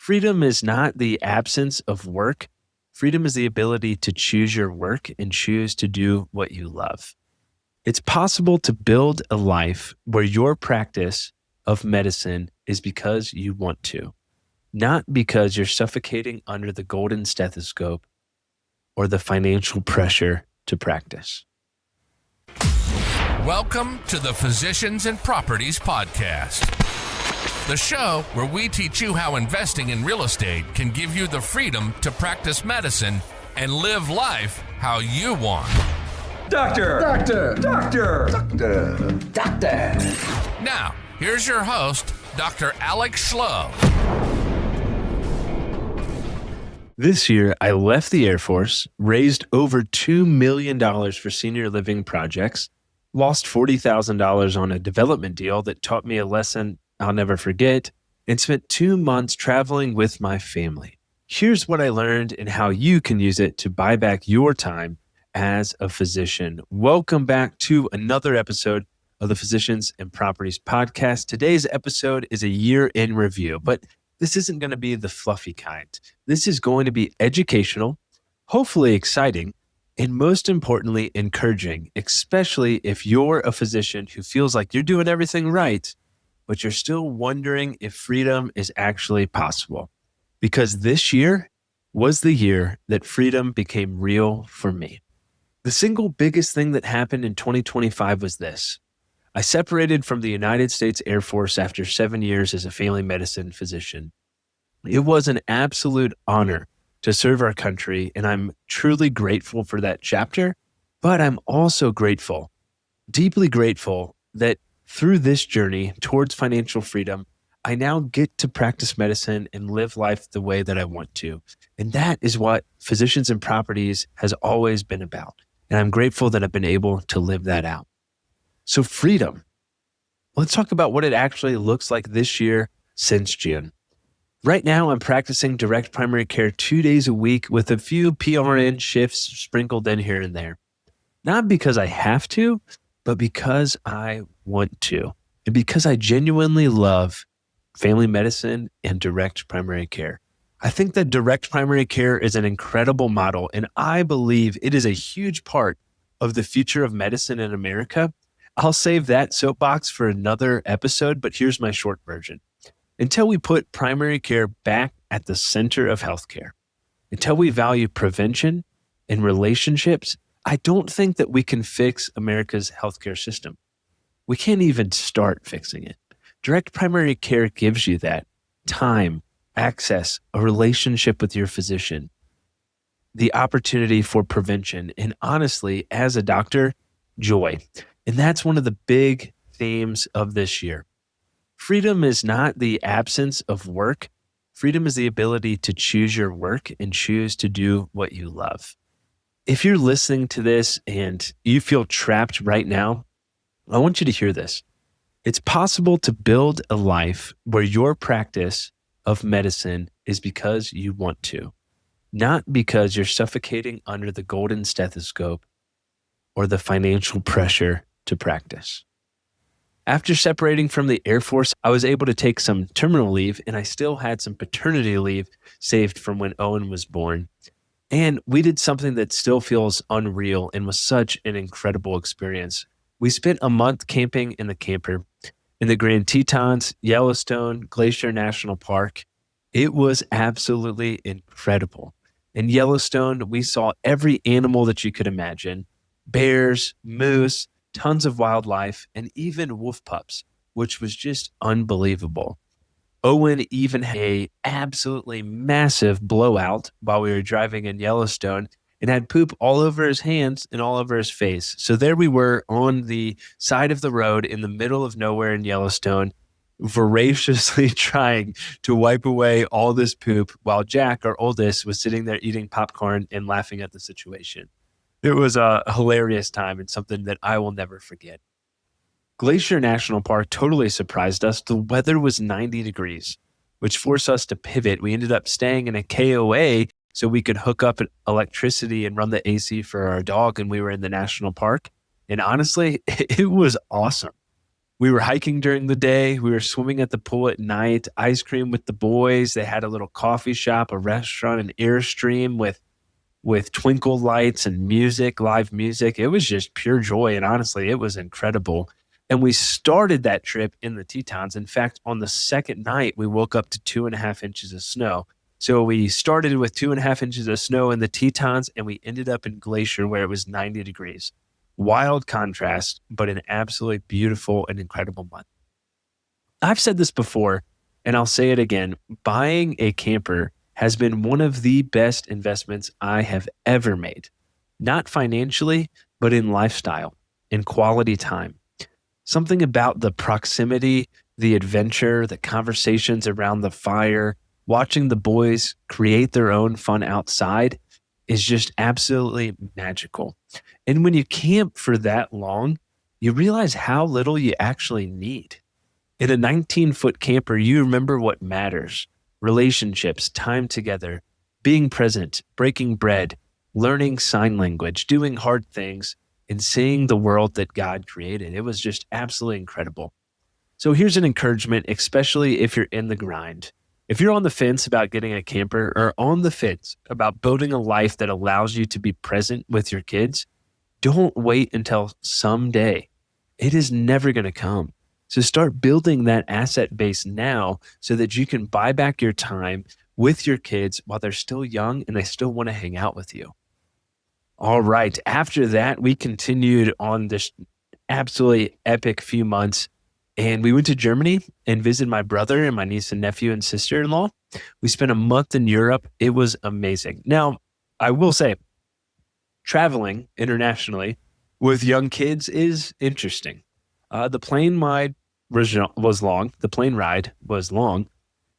Freedom is not the absence of work. Freedom is the ability to choose your work and choose to do what you love. It's possible to build a life where your practice of medicine is because you want to, not because you're suffocating under the golden stethoscope or the financial pressure to practice. Welcome to the Physicians and Properties Podcast, the show where we teach you how investing in real estate can give you the freedom to practice medicine and live life how you want. Doctor! Doctor! Doctor! Doctor! Doctor! Now, here's your host, Dr. Alex Schlow. This year, I left the Air Force, raised over $2 million for senior living projects, lost $40,000 on a development deal that taught me a lesson I'll never forget, and spent 2 months traveling with my family. Here's what I learned and how you can use it to buy back your time as a physician. Welcome back to another episode of the Physicians and Properties Podcast. Today's episode is a year in review, but this isn't going to be the fluffy kind. This is going to be educational, hopefully exciting, and most importantly, encouraging, especially if you're a physician who feels like you're doing everything right, but you're still wondering if freedom is actually possible. Because this year was the year that freedom became real for me. The single biggest thing that happened in 2025 was this. I separated from the United States Air Force after 7 years as a family medicine physician. It was an absolute honor to serve our country, and I'm truly grateful for that chapter, but I'm also grateful, deeply grateful, that through this journey towards financial freedom, I now get to practice medicine and live life the way that I want to. And that is what Physicians and Properties has always been about. And I'm grateful that I've been able to live that out. So freedom. Let's talk about what it actually looks like this year since June. Right now, I'm practicing direct primary care 2 days a week with a few PRN shifts sprinkled in here and there. Not because I have to, but because I want to, and because I genuinely love family medicine and direct primary care. I think that direct primary care is an incredible model, and I believe it is a huge part of the future of medicine in America. I'll save that soapbox for another episode, but here's my short version. Until we put primary care back at the center of healthcare, until we value prevention and relationships, I don't think that we can fix America's healthcare system. We can't even start fixing it. Direct primary care gives you that time, access, a relationship with your physician, the opportunity for prevention, and honestly, as a doctor, joy. And that's one of the big themes of this year. Freedom is not the absence of work. Freedom is the ability to choose your work and choose to do what you love. If you're listening to this and you feel trapped right now, I want you to hear this. It's possible to build a life where your practice of medicine is because you want to, not because you're suffocating under the golden stethoscope or the financial pressure to practice. After separating from the Air Force, I was able to take some terminal leave, and I still had some paternity leave saved from when Owen was born. And we did something that still feels unreal and was such an incredible experience. We spent a month camping in the camper in the Grand Tetons, Yellowstone, Glacier National Park. It was absolutely incredible. In Yellowstone, we saw every animal that you could imagine: bears, moose, tons of wildlife, and even wolf pups, which was just unbelievable. Owen even had an absolutely massive blowout while we were driving in Yellowstone and had poop all over his hands and all over his face. So there we were on the side of the road in the middle of nowhere in Yellowstone, voraciously trying to wipe away all this poop while Jack, our oldest, was sitting there eating popcorn and laughing at the situation. It was a hilarious time and something that I will never forget. Glacier National Park totally surprised us. The weather was 90 degrees, which forced us to pivot. We ended up staying in a KOA so we could hook up electricity and run the AC for our dog, and we were in the national park. And honestly, it was awesome. We were hiking during the day. We were swimming at the pool at night, ice cream with the boys. They had a little coffee shop, a restaurant, an Airstream with twinkle lights and music, live music. It was just pure joy. And honestly, it was incredible. And we started that trip in the Tetons. In fact, on the second night, we woke up to 2.5 inches of snow. So we started with 2.5 inches of snow in the Tetons, and we ended up in Glacier where it was 90 degrees. Wild contrast, but an absolutely beautiful and incredible month. I've said this before, and I'll say it again. Buying a camper has been one of the best investments I have ever made. Not financially, but in lifestyle, in quality time. Something about the proximity, the adventure, the conversations around the fire, watching the boys create their own fun outside is just absolutely magical. And when you camp for that long, you realize how little you actually need. In a 19-foot camper, you remember what matters: relationships, time together, being present, breaking bread, learning sign language, doing hard things, and seeing the world that God created. It was just absolutely incredible. So here's an encouragement, especially if you're in the grind. If you're on the fence about getting a camper or on the fence about building a life that allows you to be present with your kids, don't wait until someday. It is never going to come. So start building that asset base now so that you can buy back your time with your kids while they're still young and they still want to hang out with you. All right. After that, we continued on this absolutely epic few months, and we went to Germany and visited my brother and my niece and nephew and sister-in-law. We spent a month in Europe. It was amazing. Now, I will say, traveling internationally with young kids is interesting. The plane ride was long. The plane ride was long.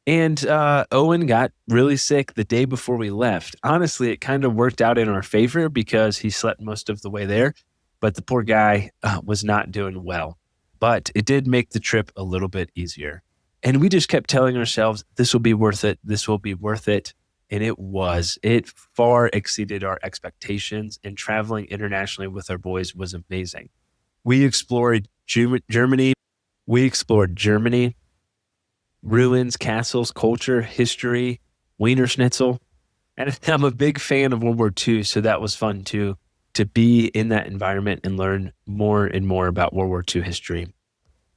And Owen got really sick the day before we left. Honestly, it kind of worked out in our favor because he slept most of the way there. But the poor guy was not doing well. But it did make the trip a little bit easier. And we just kept telling ourselves, this will be worth it. This will be worth it. And it was. It far exceeded our expectations. And traveling internationally with our boys was amazing. We explored Germany. Ruins, castles, culture, history, Wiener Schnitzel. And I'm a big fan of World War II, so that was fun too, to be in that environment and learn more and more about World War II history.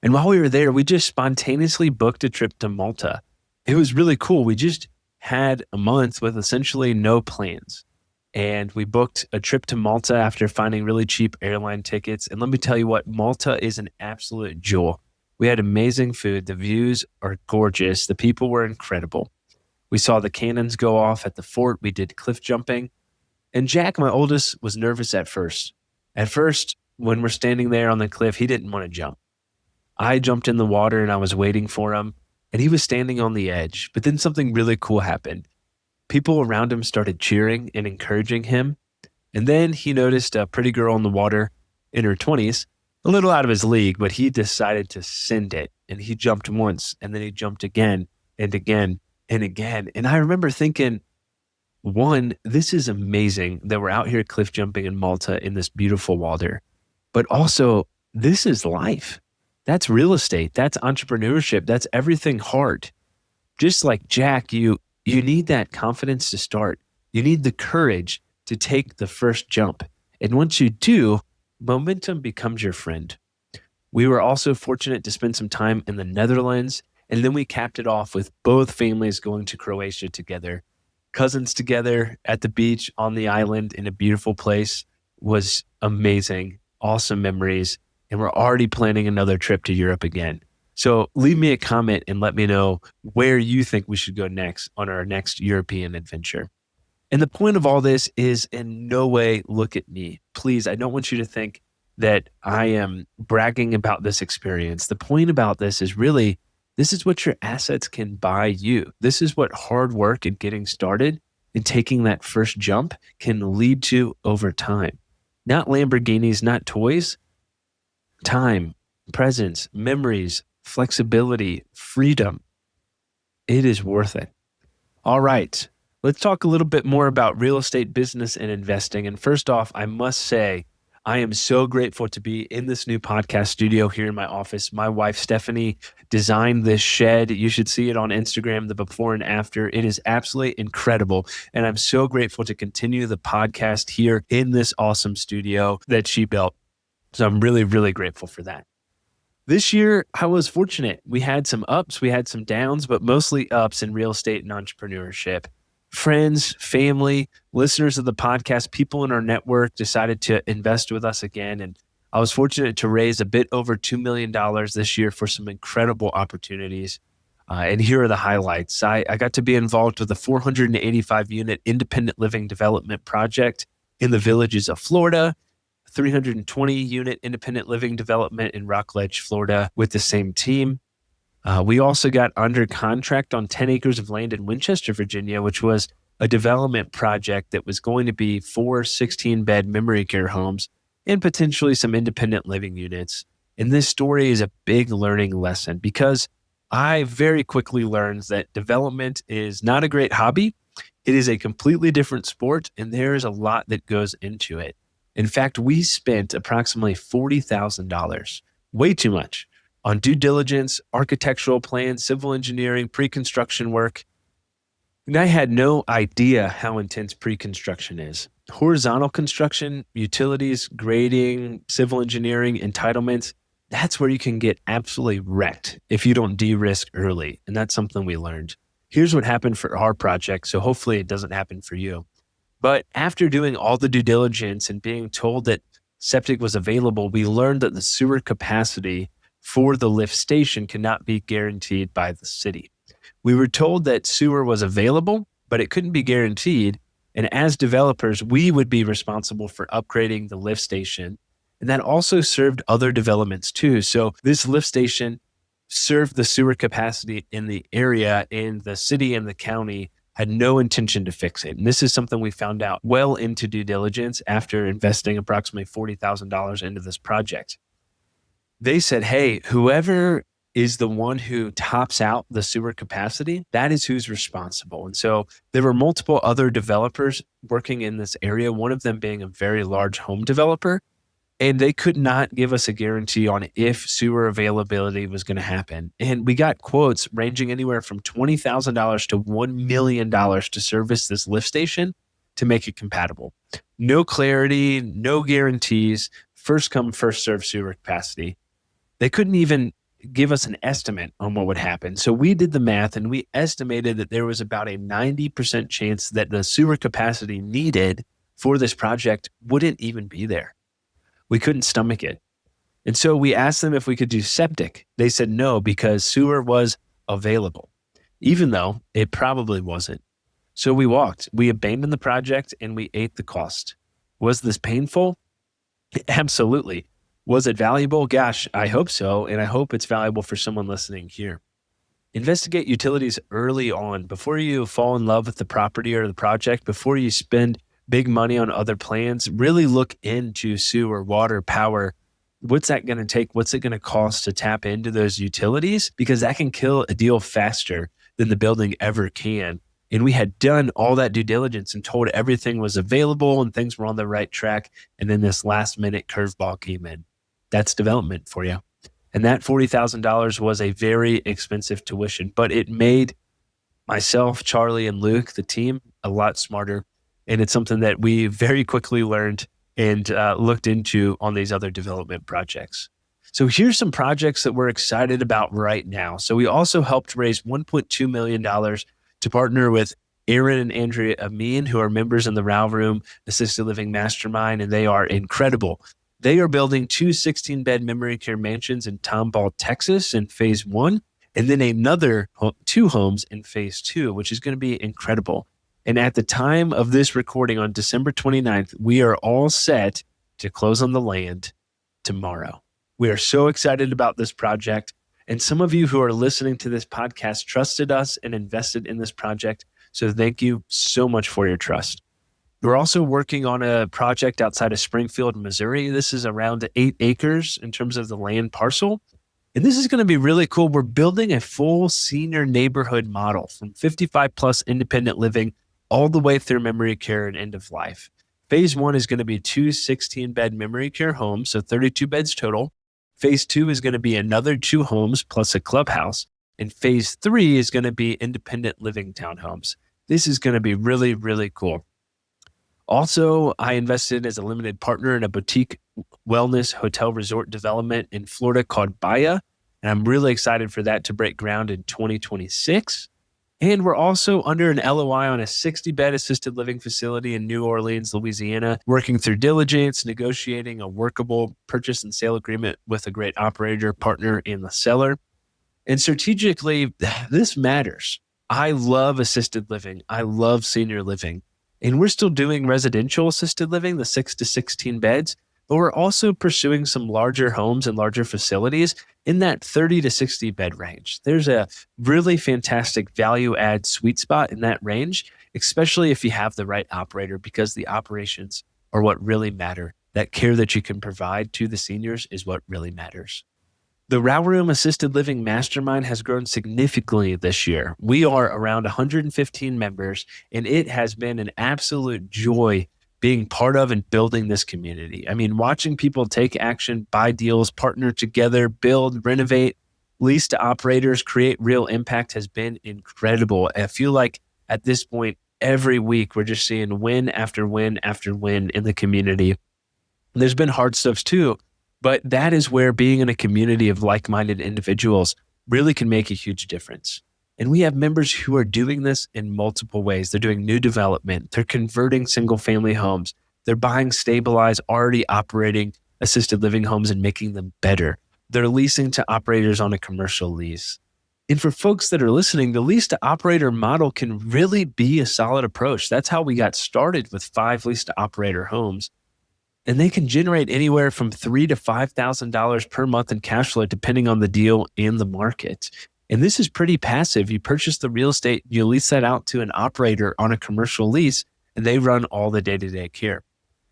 And while we were there, we just spontaneously booked a trip to Malta. It was really cool. We just had a month with essentially no plans. And we booked a trip to Malta after finding really cheap airline tickets. And let me tell you what, Malta is an absolute jewel. We had amazing food. The views are gorgeous. The people were incredible. We saw the cannons go off at the fort. We did cliff jumping. And Jack, my oldest, was nervous at first. At first, when we're standing there on the cliff, he didn't want to jump. I jumped in the water and I was waiting for him. And he was standing on the edge. But then something really cool happened. People around him started cheering and encouraging him. And then he noticed a pretty girl in the water in her 20s, a little out of his league, but he decided to send it. And he jumped once, and then he jumped again and again and again. And I remember thinking, one, this is amazing that we're out here cliff jumping in Malta in this beautiful water. But also, this is life. That's real estate. That's entrepreneurship. That's everything hard. Just like Jack, you need that confidence to start. You need the courage to take the first jump. And once you do, momentum becomes your friend. We were also fortunate to spend some time in the Netherlands, and then we capped it off with both families going to Croatia together. Cousins together at the beach on the island in a beautiful place was amazing. Awesome memories. And we're already planning another trip to Europe again. So leave me a comment and let me know where you think we should go next on our next European adventure. And the point of all this is in no way look at me. Please, I don't want you to think that I am bragging about this experience. The point about this is really, this is what your assets can buy you. This is what hard work and getting started and taking that first jump can lead to over time. Not Lamborghinis, not toys. Time, presence, memories, flexibility, freedom. It is worth it. All right. Let's talk a little bit more about real estate business and investing. And first off, I must say, I am so grateful to be in this new podcast studio here in my office. My wife, Stephanie, designed this shed. You should see it on Instagram, the before and after. It is absolutely incredible. And I'm so grateful to continue the podcast here in this awesome studio that she built. So I'm really, really grateful for that. This year, I was fortunate. We had some ups, we had some downs, but mostly ups in real estate and entrepreneurship. Friends, family, listeners of the podcast, people in our network decided to invest with us again. And I was fortunate to raise a bit over $2 million this year for some incredible opportunities. And here are the highlights. I got to be involved with a 485 unit independent living development project in the Villages of Florida, 320 unit independent living development in Rockledge, Florida with the same team. We also got under contract on 10 acres of land in Winchester, Virginia, which was a development project that was going to be 4 16-bed memory care homes and potentially some independent living units. And this story is a big learning lesson because I very quickly learned that development is not a great hobby. It is a completely different sport, and there is a lot that goes into it. In fact, we spent approximately $40,000, way too much, on due diligence, architectural plans, civil engineering, pre-construction work. And I had no idea how intense pre-construction is. Horizontal construction, utilities, grading, civil engineering, entitlements, that's where you can get absolutely wrecked if you don't de-risk early. And that's something we learned. Here's what happened for our project, so hopefully it doesn't happen for you. But after doing all the due diligence and being told that septic was available, we learned that the sewer capacity for the lift station cannot be guaranteed by the city. We were told that sewer was available, but it couldn't be guaranteed. And as developers, we would be responsible for upgrading the lift station. And that also served other developments too. So this lift station served the sewer capacity in the area, and the city and the county had no intention to fix it. And this is something we found out well into due diligence after investing approximately $40,000 into this project. They said, hey, whoever is the one who tops out the sewer capacity, that is who's responsible. And so there were multiple other developers working in this area, one of them being a very large home developer. And they could not give us a guarantee on if sewer availability was going to happen. And we got quotes ranging anywhere from $20,000 to $1 million to service this lift station to make it compatible. No clarity, no guarantees, first come, first serve sewer capacity. They couldn't even give us an estimate on what would happen. So we did the math and we estimated that there was about a 90% chance that the sewer capacity needed for this project wouldn't even be there. We couldn't stomach it. And so we asked them if we could do septic. They said no, because sewer was available, even though it probably wasn't. So we walked. We abandoned the project and we ate the cost. Was this painful? Absolutely. Was it valuable? Gosh, I hope so. And I hope it's valuable for someone listening here. Investigate utilities early on before you fall in love with the property or the project, before you spend big money on other plans. Really look into sewer, water, power. What's that going to take? What's it going to cost to tap into those utilities? Because that can kill a deal faster than the building ever can. And we had done all that due diligence and told everything was available and things were on the right track. And then this last minute curveball came in. That's development for you. And that $40,000 was a very expensive tuition, but it made myself, Charlie, and Luke, the team, a lot smarter. And it's something that we very quickly learned and looked into on these other development projects. So here's some projects that we're excited about right now. So we also helped raise $1.2 million to partner with Aaron and Andrea Amin, who are members in the Row Room Assisted Living Mastermind, and they are incredible. They are building 2 16-bed memory care mansions in Tomball, Texas in phase 1, and then another 2 homes in phase 2, which is going to be incredible. And at the time of this recording on December 29th, we are all set to close on the land tomorrow. We are so excited about this project. And some of you who are listening to this podcast trusted us and invested in this project. So thank you so much for your trust. We're also working on a project outside of Springfield, Missouri. This is around 8 acres in terms of the land parcel. And this is going to be really cool. We're building a full senior neighborhood model from 55 plus independent living all the way through memory care and end of life. Phase 1 is going to be two 16-bed memory care homes, so 32 beds total. Phase 2 is going to be another 2 homes plus a clubhouse. And phase 3 is going to be independent living townhomes. This is going to be really, really cool. Also, I invested as a limited partner in a boutique wellness hotel resort development in Florida called Bahia. And I'm really excited for that to break ground in 2026. And we're also under an LOI on a 60-bed assisted living facility in New Orleans, Louisiana, working through diligence, negotiating a workable purchase and sale agreement with a great operator, partner, and the seller. And strategically, this matters. I love assisted living. I love senior living. And we're still doing residential assisted living, the 6 to 16 beds, but we're also pursuing some larger homes and larger facilities in that 30 to 60 bed range. There's a really fantastic value add sweet spot in that range, especially if you have the right operator, because the operations are what really matter. That care that you can provide to the seniors is what really matters. The Row Room Assisted Living Mastermind has grown significantly this year. We are around 115 members, and it has been an absolute joy being part of and building this community. I mean, watching people take action, buy deals, partner together, build, renovate, lease to operators, create real impact has been incredible. I feel like at this point, every week, we're just seeing win after win after win in the community. There's been hard stuff too, but that is where being in a community of like-minded individuals really can make a huge difference. And we have members who are doing this in multiple ways. They're doing new development. They're converting single-family homes. They're buying stabilized, already operating assisted living homes and making them better. They're leasing to operators on a commercial lease. And for folks that are listening, the lease to operator model can really be a solid approach. That's how we got started with 5 lease to operator homes. And they can generate anywhere from $3,000 to $5,000 per month in cash flow, depending on the deal and the market. And this is pretty passive. You purchase the real estate, you lease that out to an operator on a commercial lease, and they run all the day-to-day care.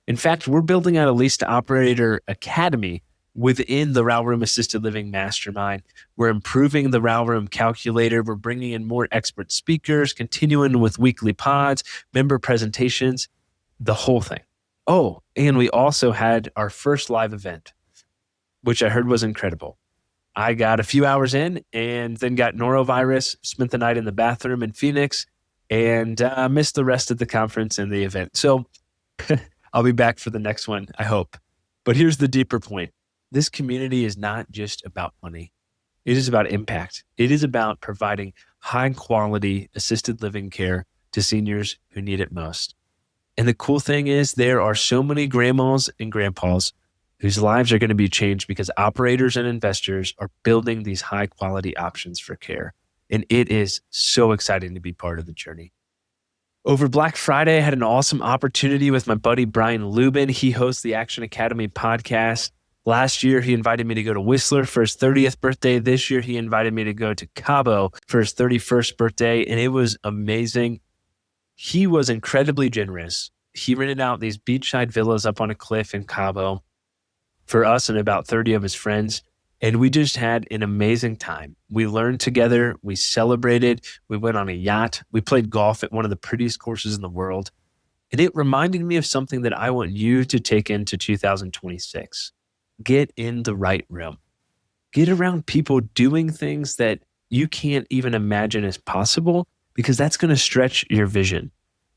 In fact, we're building out a lease to operator academy within the Row Room Assisted Living Mastermind. We're improving the Row Room calculator. We're bringing in more expert speakers, continuing with weekly pods, member presentations, the whole thing. Oh, and we also had our first live event, which I heard was incredible. I got a few hours in and then got norovirus, spent the night in the bathroom in Phoenix, and missed the rest of the conference and the event. So I'll be back for the next one, I hope. But here's the deeper point. This community is not just about money. It is about impact. It is about providing high quality assisted living care to seniors who need it most. And the cool thing is there are so many grandmas and grandpas whose lives are going to be changed because operators and investors are building these high quality options for care. And it is so exciting to be part of the journey. Over Black Friday, I had an awesome opportunity with my buddy Brian Lubin. He hosts the Action Academy podcast. Last year, he invited me to go to Whistler for his 30th birthday. This year, he invited me to go to Cabo for his 31st birthday, and it was amazing. He was incredibly generous. He rented out these beachside villas up on a cliff in Cabo for us and about 30 of his friends. And we just had an amazing time. We learned together. We celebrated. We went on a yacht. We played golf at one of the prettiest courses in the world. And it reminded me of something that I want you to take into 2026. Get in the right room. Get around people doing things that you can't even imagine as possible, because that's going to stretch your vision.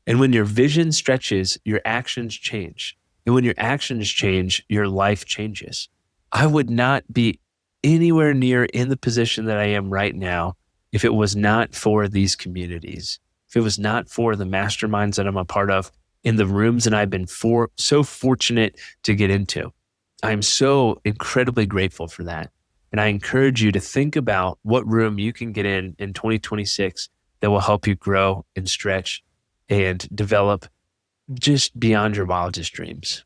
And when your vision stretches, your actions change. And when your actions change, your life changes. I would not be anywhere near in the position that I am right now if it was not for these communities, if it was not for the masterminds that I'm a part of, in the rooms that I've been so fortunate to get into. I'm so incredibly grateful for that. And I encourage you to think about what room you can get in 2026 that will help you grow and stretch and develop just beyond your wildest dreams.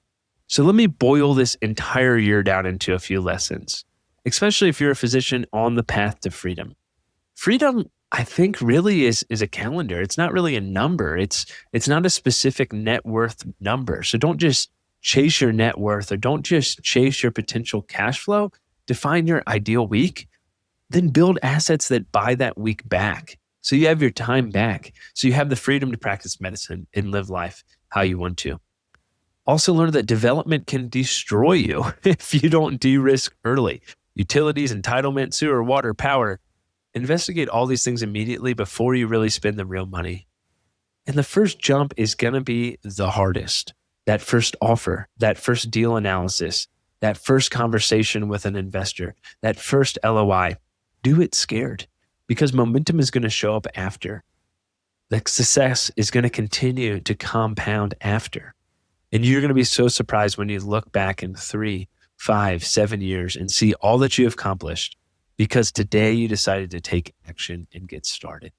So let me boil this entire year down into a few lessons, especially if you're a physician on the path to freedom. Freedom, I think, really is a calendar. It's not really a number. It's not a specific net worth number. So don't just chase your net worth, or don't just chase your potential cash flow. Define your ideal week, then build assets that buy that week back. So you have your time back. So you have the freedom to practice medicine and live life how you want to. Also learn that development can destroy you if you don't de-risk early. Utilities, entitlement, sewer, water, power. Investigate all these things immediately before you really spend the real money. And the first jump is going to be the hardest. That first offer, that first deal analysis, that first conversation with an investor, that first LOI. Do it scared because momentum is going to show up after. The success is going to continue to compound after. And you're going to be so surprised when you look back in 3, 5, 7 years and see all that you have accomplished because today you decided to take action and get started.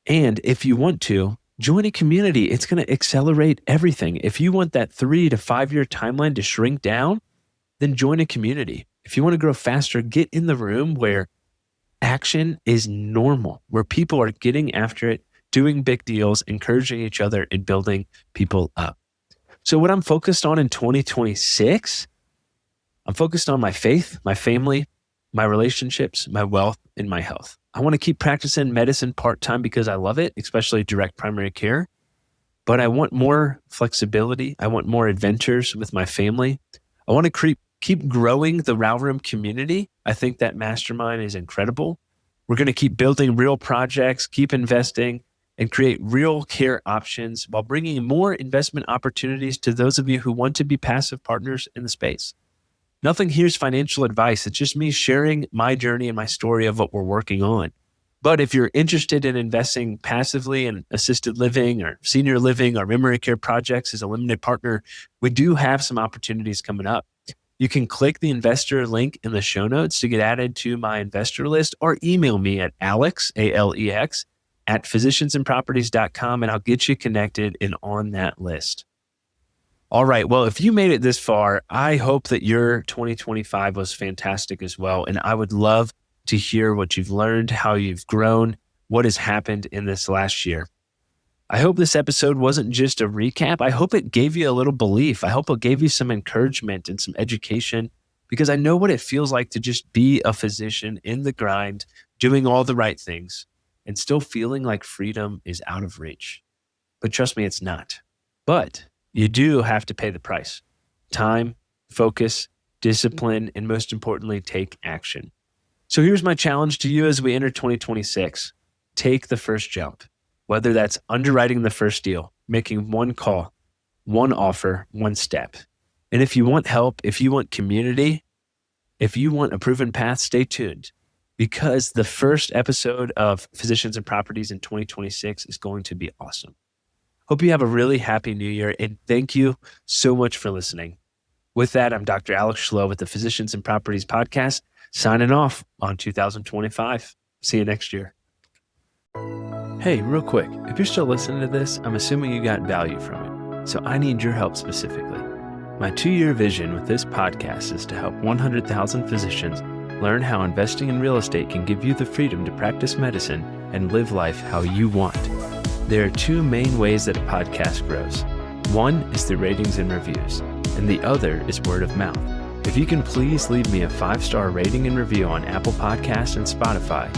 And if you want to, join a community. It's going to accelerate everything. If you want that 3 to 5 year timeline to shrink down, then join a community. If you want to grow faster, get in the room where action is normal, where people are getting after it, doing big deals, encouraging each other, and building people up. So what I'm focused on in 2026, I'm focused on my faith, my family, my relationships, my wealth, and my health. I want to keep practicing medicine part-time because I love it, especially direct primary care. But I want more flexibility. I want more adventures with my family. I want to keep growing the Row Room community. I think that mastermind is incredible. We're going to keep building real projects, keep investing, and create real care options while bringing more investment opportunities to those of you who want to be passive partners in the space. Nothing here is financial advice. It's just me sharing my journey and my story of what we're working on. But if you're interested in investing passively in assisted living or senior living or memory care projects as a limited partner, we do have some opportunities coming up. You can click the investor link in the show notes to get added to my investor list or email me at Alex, A-L-E-X, at physiciansandproperties.com, and I'll get you connected and on that list. All right. Well, if you made it this far, I hope that your 2025 was fantastic as well. And I would love to hear what you've learned, how you've grown, what has happened in this last year. I hope this episode wasn't just a recap. I hope it gave you a little belief. I hope it gave you some encouragement and some education because I know what it feels like to just be a physician in the grind, doing all the right things and still feeling like freedom is out of reach. But trust me, it's not. But you do have to pay the price. Time, focus, discipline, and most importantly, take action. So here's my challenge to you as we enter 2026. Take the first jump, whether that's underwriting the first deal, making one call, one offer, one step. And if you want help, if you want community, if you want a proven path, stay tuned because the first episode of Physicians and Properties in 2026 is going to be awesome. Hope you have a really happy new year, and thank you so much for listening. With that, I'm Dr. Alex Schlow with the Physicians and Properties podcast, signing off on 2025. See you next year. Hey, real quick, if you're still listening to this, I'm assuming you got value from it. So I need your help specifically. My 2-year vision with this podcast is to help 100,000 physicians learn how investing in real estate can give you the freedom to practice medicine and live life how you want. There are 2 main ways that a podcast grows. One is through ratings and reviews, and the other is word of mouth. If you can please leave me a 5-star rating and review on Apple Podcasts and Spotify,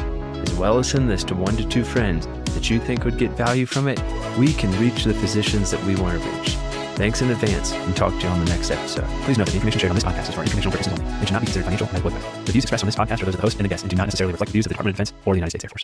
as well as send this to 1 to 2 friends that you think would get value from it, we can reach the physicians that we want to reach. Thanks in advance, and talk to you on the next episode. Please note that the information shared on this podcast is for informational purposes only and should not be considered financial or medical advice. The views expressed on this podcast are those of the host and the guest and do not necessarily reflect the views of the Department of Defense or the United States Air Force.